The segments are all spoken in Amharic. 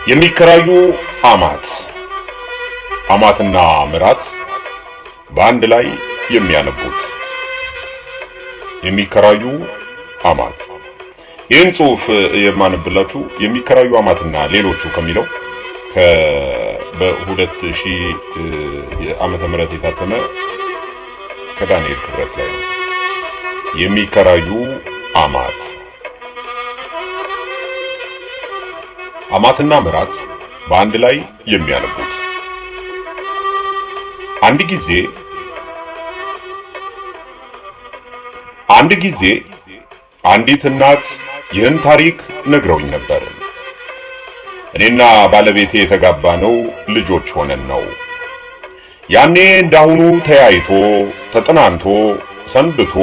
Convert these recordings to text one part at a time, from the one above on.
የሚከራዩ አማትና ምራት በአንድ ላይ የሚያነቡት። የሚከራዩ አማት። ይህን ጽሑፍ የማነብላችሁ የሚከራዩ አማትና ሌሎቹ ከሚለው በ2000 ዓመተ ምህረት የታተመ ከዳንኤል ክብረት ላይ ነው። የሚከራዩ አማትና ምራት በአንድ ላይ የሚያነቡት። አንድ ጊዜ አንዲት እናት ይህን ታሪክ ነግረውኝ ነበር። እኔና ባለቤቴ የተጋባነው ልጆች ሆነን ነው። ያኔ እንዳሁኑ ተያይቶ ተጠናንቶ ሰንብቶ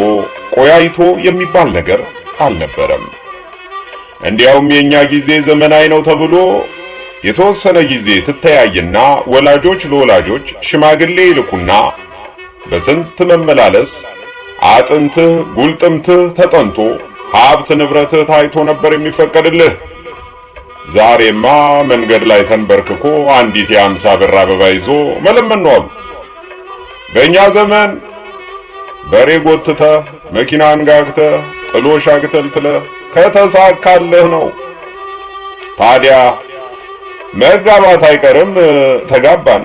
ቆያይቶ የሚባል ነገር አልነበረም። እንዲያውም የኛ ጊዜ ዘመናዊ ነው ተብሎ የተወሰነ ጊዜ ትተያይና ወላጆች ለወላጆች ሽማግሌ ይልኩና በስንት መመላለስ አጥንትህ ጉልጥምትህ ተጠንቶ ሀብት ንብረትህ ታይቶ ነበር የሚፈቀድልህ። ዛሬማ መንገድ ላይ ተንበርክኮ አንዲት የ50 ብር አበባ ይዞ መለመን ነው አሉ። በእኛ ዘመን በሬ ጎትተህ መኪናን ጋግተህ ጥሎሽ አግተልትለህ ከተሳካልህ ነው። ታዲያ መጋባት አይቀርም ተጋባን።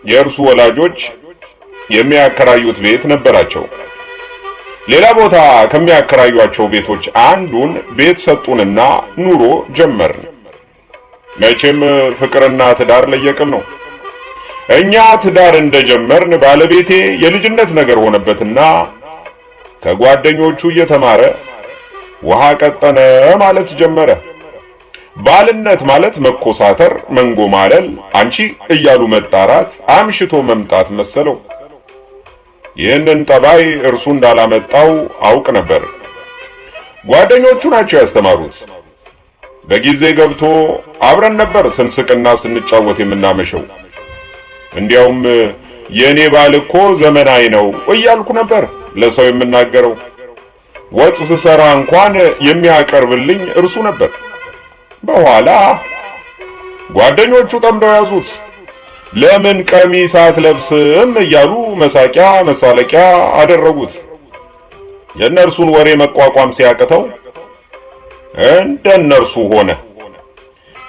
የእርሱ ወላጆች የሚያከራዩት ቤት ነበራቸው። ሌላ ቦታ ከሚያከራዩአቸው ቤቶች አንዱን ቤት ሰጡንና ኑሮ ጀመርን። መቼም ፍቅርና ትዳር ለየቅል ነው። እኛ ትዳር እንደጀመርን ባለቤቴ የልጅነት ነገር ሆነበትና ከጓደኞቹ እየተማረ ውሃ ቀጠነ ማለት ጀመረ። ባልነት ማለት መኮሳተር፣ መንጎማለል፣ አንቺ እያሉ መጣራት፣ አምሽቶ መምጣት መሰለው። ይህንን ጠባይ እርሱ እንዳላመጣው አውቅ ነበር። ጓደኞቹ ናቸው ያስተማሩት። በጊዜ ገብቶ አብረን ነበር ስንስቅና ስንጫወት የምናመሸው። እንዲያውም የኔ ባል እኮ ዘመናዊ ነው እያልኩ ነበር ለሰው የምናገረው። ወጥ ስሰራ እንኳን የሚያቀርብልኝ እርሱ ነበር። በኋላ ጓደኞቹ ጠምደው ያዙት። ለምን ቀሚስ አትለብስም እያሉ መሳቂያ መሳለቂያ አደረጉት። የእነርሱን ወሬ መቋቋም ሲያቅተው እንደነርሱ ሆነ።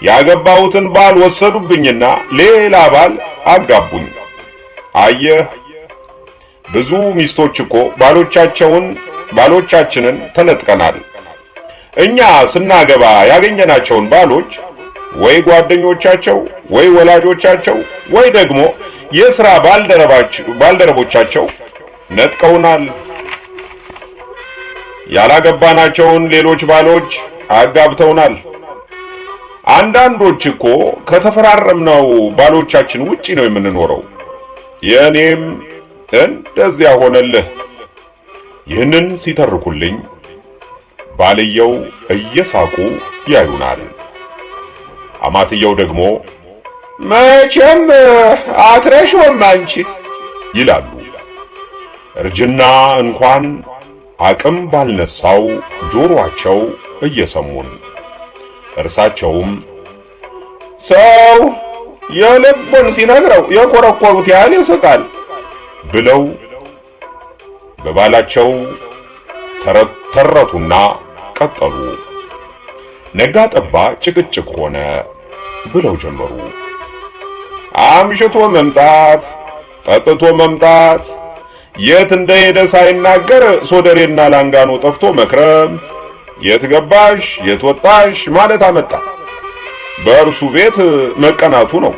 ያገባሁትን ባል ወሰዱብኝና ሌላ ባል አጋቡኝ። አየህ፣ ብዙ ሚስቶች እኮ ባሎቻችንን ተነጥቀናል። እኛ ስናገባ ያገኘናቸውን ባሎች ወይ ጓደኞቻቸው ወይ ወላጆቻቸው ወይ ደግሞ የሥራ ባልደረቦቻቸው ነጥቀውናል። ያላገባናቸውን ሌሎች ባሎች አጋብተውናል። አንዳንዶች እኮ ከተፈራረምነው ባሎቻችን ውጪ ነው የምንኖረው። የኔም እንደዚያ ሆነልህ። ይህንን ሲተርኩልኝ ባልየው እየሳቁ ያዩናል። አማትየው ደግሞ መቼም አትረሽውም አንቺ ይላሉ። እርጅና እንኳን አቅም ባልነሳው ጆሮአቸው እየሰሙን፣ እርሳቸውም ሰው የልቡን ሲነግረው የኮረኮሩት ያህል ይስቃል ብለው በባላቸው ተረቱና ቀጠሉ። ነጋ ጠባ ጭቅጭቅ ሆነ ብለው ጀመሩ። አምሽቶ መምጣት፣ ጠጥቶ መምጣት፣ የት እንደሄደ ሳይናገር ሶደሬና ላንጋኖ ጠፍቶ መክረም፣ የት ገባሽ የት ወጣሽ ማለት አመጣ። በእርሱ ቤት መቀናቱ ነው።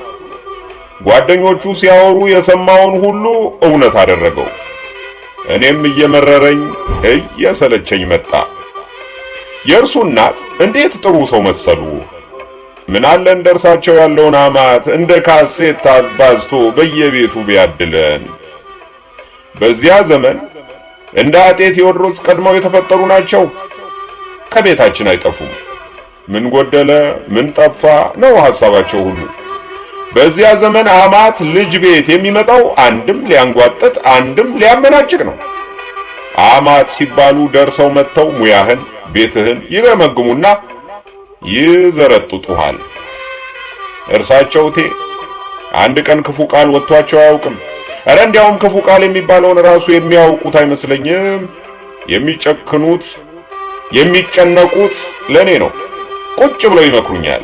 ጓደኞቹ ሲያወሩ የሰማውን ሁሉ እውነት አደረገው። እኔም እየመረረኝ እየሰለቸኝ መጣ። የእርሱ እናት እንዴት ጥሩ ሰው መሰሉ! ምን አለ እንደርሳቸው ያለውን አማት እንደ ካሴት አባዝቶ በየቤቱ ቢያድለን። በዚያ ዘመን እንደ አጤ ቴዎድሮስ ቀድመው የተፈጠሩ ናቸው። ከቤታችን አይጠፉም። ምን ጎደለ ምን ጠፋ ነው ሐሳባቸው ሁሉ። በዚያ ዘመን አማት ልጅ ቤት የሚመጣው አንድም ሊያንጓጥጥ አንድም ሊያመናጭቅ ነው። አማት ሲባሉ ደርሰው መጥተው ሙያህን ቤትህን ይገመግሙና ይዘረጥጡሃል። እርሳቸውቴ አንድ ቀን ክፉ ቃል ወጥቷቸው አያውቅም። ኧረ እንዲያውም ክፉ ቃል የሚባለውን ራሱ የሚያውቁት አይመስለኝም። የሚጨክኑት የሚጨነቁት ለኔ ነው። ቁጭ ብለው ይመክሩኛል፣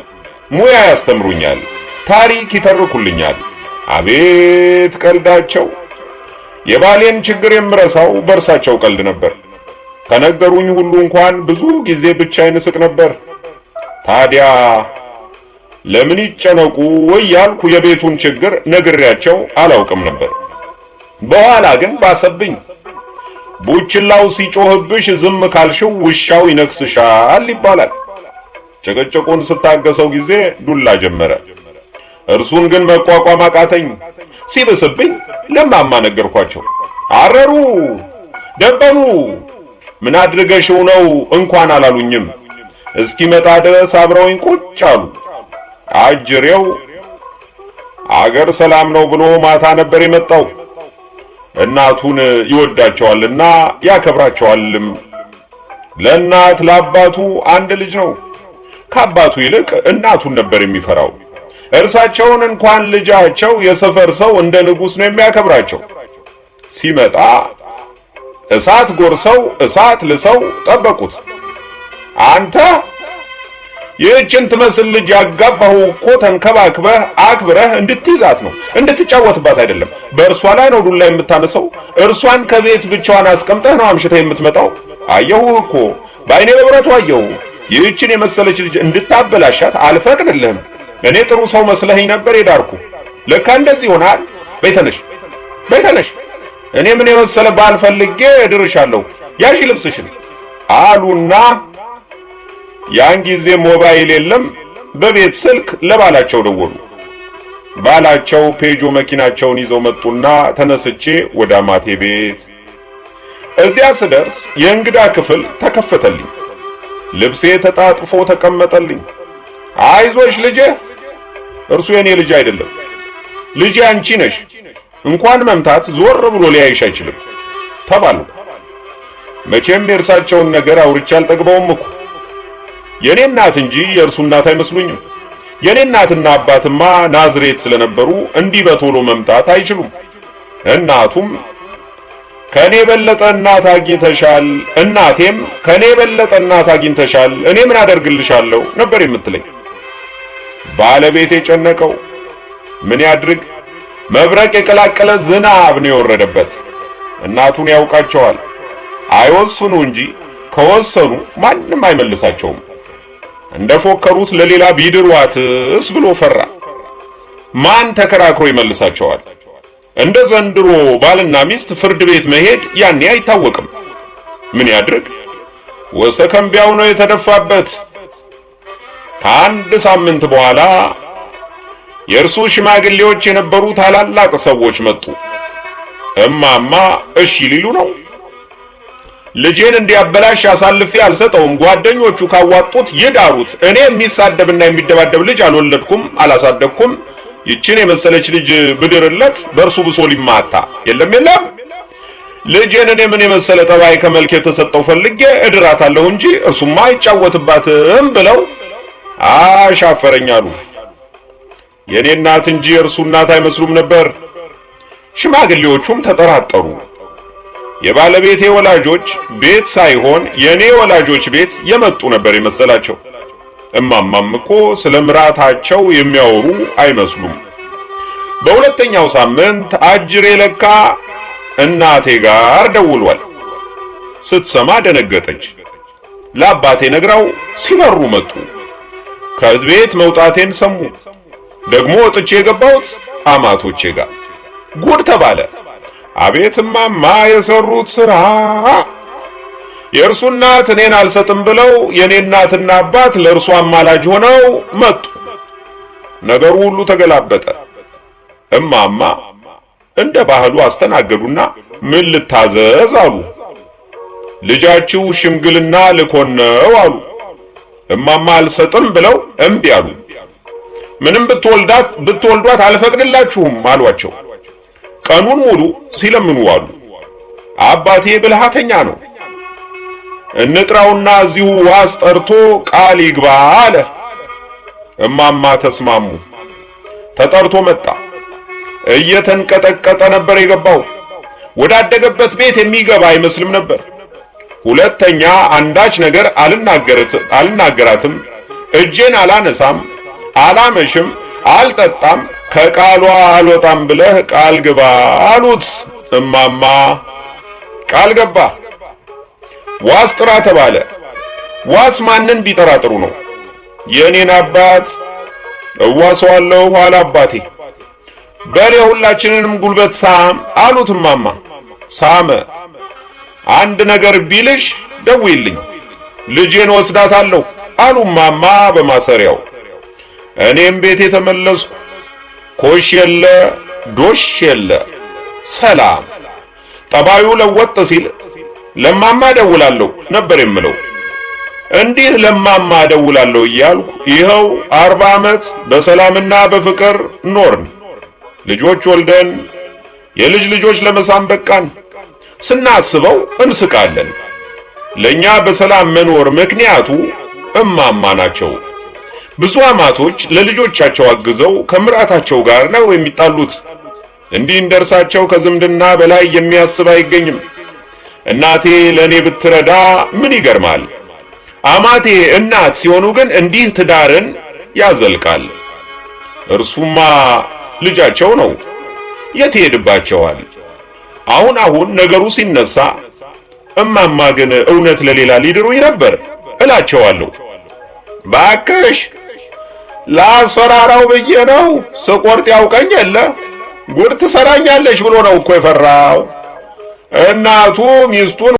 ሙያ ያስተምሩኛል፣ ታሪክ ይተርኩልኛል። አቤት ቀልዳቸው! የባሌን ችግር የምረሳው በእርሳቸው ቀልድ ነበር። ከነገሩኝ ሁሉ እንኳን ብዙ ጊዜ ብቻዬን እስቅ ነበር። ታዲያ ለምን ይጨነቁ ወያልኩ የቤቱን ችግር ነግሬያቸው አላውቅም ነበር። በኋላ ግን ባሰብኝ። ቡችላው ሲጮህብሽ ዝም ካልሽው ውሻው ይነክስሻል ይባላል። ጭቅጭቁን ስታገሰው ጊዜ ዱላ ጀመረ። እርሱን ግን መቋቋም አቃተኝ። ሲብስብኝ ለማማ ነገርኳቸው። አረሩ፣ ደበኑ። ምን አድርገሽው ነው እንኳን አላሉኝም። እስኪመጣ ድረስ አብረውኝ ቁጭ አሉ። አጅሬው አገር ሰላም ነው ብሎ ማታ ነበር የመጣው። እናቱን ይወዳቸዋልና ያከብራቸዋልም። ለእናት ለአባቱ አንድ ልጅ ነው። ከአባቱ ይልቅ እናቱን ነበር የሚፈራው። እርሳቸውን እንኳን ልጃቸው የሰፈር ሰው እንደ ንጉሥ ነው የሚያከብራቸው። ሲመጣ እሳት ጎርሰው እሳት ልሰው ጠበቁት። አንተ ይህችን ትመስል ልጅ ያጋባሁ እኮ ተንከባክበህ አክብረህ እንድትይዛት ነው፣ እንድትጫወትባት አይደለም። በእርሷ ላይ ነው ዱላ የምታነሰው። እርሷን ከቤት ብቻዋን አስቀምጠህ ነው አምሽተህ የምትመጣው። አየሁህ እኮ በዓይኔ በብረቱ አየሁ። ይህችን የመሰለች ልጅ እንድታበላሻት አልፈቅድልህም። እኔ ጥሩ ሰው መስለኸኝ ነበር የዳርኩ። ለካ እንደዚህ ይሆናል። በይተነሽ በይተነሽ፣ እኔ ምን የመሰለ ባል ፈልጌ እድርሻለሁ፣ ያዢ ልብስሽን አሉና ያን ጊዜ ሞባይል የለም። በቤት ስልክ ለባላቸው ደወሉ። ባላቸው ፔጆ መኪናቸውን ይዘው መጡና ተነስቼ ወደ አማቴ ቤት። እዚያ ስደርስ የእንግዳ ክፍል ተከፈተልኝ። ልብሴ ተጣጥፎ ተቀመጠልኝ። አይዞሽ ልጄ፣ እርሱ የኔ ልጅ አይደለም፣ ልጄ አንቺ ነሽ። እንኳን መምታት ዞር ብሎ ሊያይሽ አይችልም ተባሉ። መቼም የእርሳቸውን ነገር አውርቼ አልጠግበውም እኮ። የኔ እናት እንጂ የእርሱ እናት አይመስሉኝም። የኔ እናትና አባትማ ናዝሬት ስለነበሩ እንዲህ በቶሎ መምታት አይችሉም። እናቱም ከኔ በለጠ እናት አግኝተሻል፣ እናቴም ከኔ በለጠ እናት አግኝተሻል፣ እኔ ምን አደርግልሻለሁ ነበር የምትለኝ። ባለቤቴ ጨነቀው። ምን ያድርግ? መብረቅ የቀላቀለ ዝናብ ነው የወረደበት። እናቱን ያውቃቸዋል። አይወስኑ እንጂ ከወሰኑ ማንም አይመልሳቸውም። እንደፎከሩት ለሌላ ቢድሯትስ ብሎ ፈራ። ማን ተከራክሮ ይመልሳቸዋል? እንደ ዘንድሮ ባልና ሚስት ፍርድ ቤት መሄድ ያኔ አይታወቅም። ምን ያድርግ? ወሰከምቢያው ነው የተደፋበት። ከአንድ ሳምንት በኋላ የእርሱ ሽማግሌዎች የነበሩ ታላላቅ ሰዎች መጡ። እማማ እሺ ሊሉ ነው። ልጄን እንዲያበላሽ አሳልፌ አልሰጠውም። ጓደኞቹ ካዋጡት ይዳሩት። እኔ የሚሳደብና የሚደባደብ ልጅ አልወለድኩም፣ አላሳደግኩም። ይችን የመሰለች ልጅ ብድርለት በእርሱ ብሶ ሊማታ የለም። ልጄን እኔ ምን የመሰለ ጠባይ ከመልክ የተሰጠው ፈልጌ እድራታለሁ እንጂ እርሱማ አይጫወትባትም ብለው አሻፈረኛሉ። የኔ እናት እንጂ የእርሱ እናት አይመስሉም ነበር። ሽማግሌዎቹም ተጠራጠሩ። የባለቤቴ ወላጆች ቤት ሳይሆን የኔ ወላጆች ቤት የመጡ ነበር የመሰላቸው። እማማም እኮ ስለ ምራታቸው የሚያወሩ አይመስሉም። በሁለተኛው ሳምንት አጅሬ ለካ እናቴ ጋር ደውሏል። ስትሰማ ደነገጠች። ለአባቴ ነግራው ሲበሩ መጡ። ከቤት መውጣቴን ሰሙ። ደግሞ ወጥቼ የገባሁት አማቶቼ ጋር ጉድ ተባለ። አቤት እማማ የሰሩት ሥራ! የእርሱ እናት እኔን አልሰጥም ብለው የኔ እናትና አባት ለእርሱ አማላጅ ሆነው መጡ። ነገሩ ሁሉ ተገላበጠ። እማማ እንደ ባህሉ አስተናገዱና ምን ልታዘዝ አሉ። ልጃችሁ ሽምግልና ልኮን ነው አሉ። እማማ አልሰጥም ብለው እምቢ አሉ። ምንም ብትወልዷት አልፈቅድላችሁም አሏቸው። ቀኑን ሙሉ ሲለምኑ ዋሉ። አባቴ ብልሃተኛ ነው። እንጥራውና እዚሁ ዋስ ጠርቶ ቃል ይግባ አለ። እማማ ተስማሙ። ተጠርቶ መጣ። እየተንቀጠቀጠ ነበር የገባው። ወዳደገበት ቤት የሚገባ አይመስልም ነበር። ሁለተኛ አንዳች ነገር አልናገራትም፣ እጄን አላነሳም፣ አላመሽም፣ አልጠጣም፣ ከቃሏ አልወጣም ብለህ ቃል ግባ አሉት። እማማ ቃል ገባ። ዋስ ጥራ ተባለ። ዋስ ማንን ቢጠራ ጥሩ ነው? የኔን አባት እዋሰዋለሁ ኋላ አባቴ። በሬ ሁላችንንም ጉልበት ሳም አሉት። እማማ ሳመ። አንድ ነገር ቢልሽ ደውይልኝ፣ ልጄን ወስዳታለሁ አሉ እማማ በማሰሪያው። እኔም ቤቴ ተመለስኩ። ኮሽ የለ ዶሽ የለ ሰላም። ጠባዩ ለወጥ ሲል ለማማ ደውላለሁ ነበር የምለው። እንዲህ ለማማ ደውላለሁ እያልኩ ይኸው 40 ዓመት በሰላምና በፍቅር ኖርን። ልጆች ወልደን የልጅ ልጆች ለመሳም በቃን። ስናስበው እንስቃለን። ለኛ በሰላም መኖር ምክንያቱ እማማ ናቸው። ብዙ አማቶች ለልጆቻቸው አግዘው ከምራታቸው ጋር ነው የሚጣሉት። እንዲህ እንደርሳቸው ከዝምድና በላይ የሚያስብ አይገኝም። እናቴ ለኔ ብትረዳ ምን ይገርማል? አማቴ እናት ሲሆኑ ግን እንዲህ ትዳርን ያዘልቃል። እርሱማ ልጃቸው ነው፣ የት ይሄድባቸዋል? አሁን ነገሩ ሲነሳ እማማ ግን እውነት ለሌላ ሊድሩኝ ነበር እላቸዋለሁ። ባክሽ ላስፈራራው ብዬ ነው፣ ስቆርጥ ያውቀኝ የለ ጉድ ትሰራኛለች ብሎ ነው እኮ የፈራው። እናቱ ሚስቱን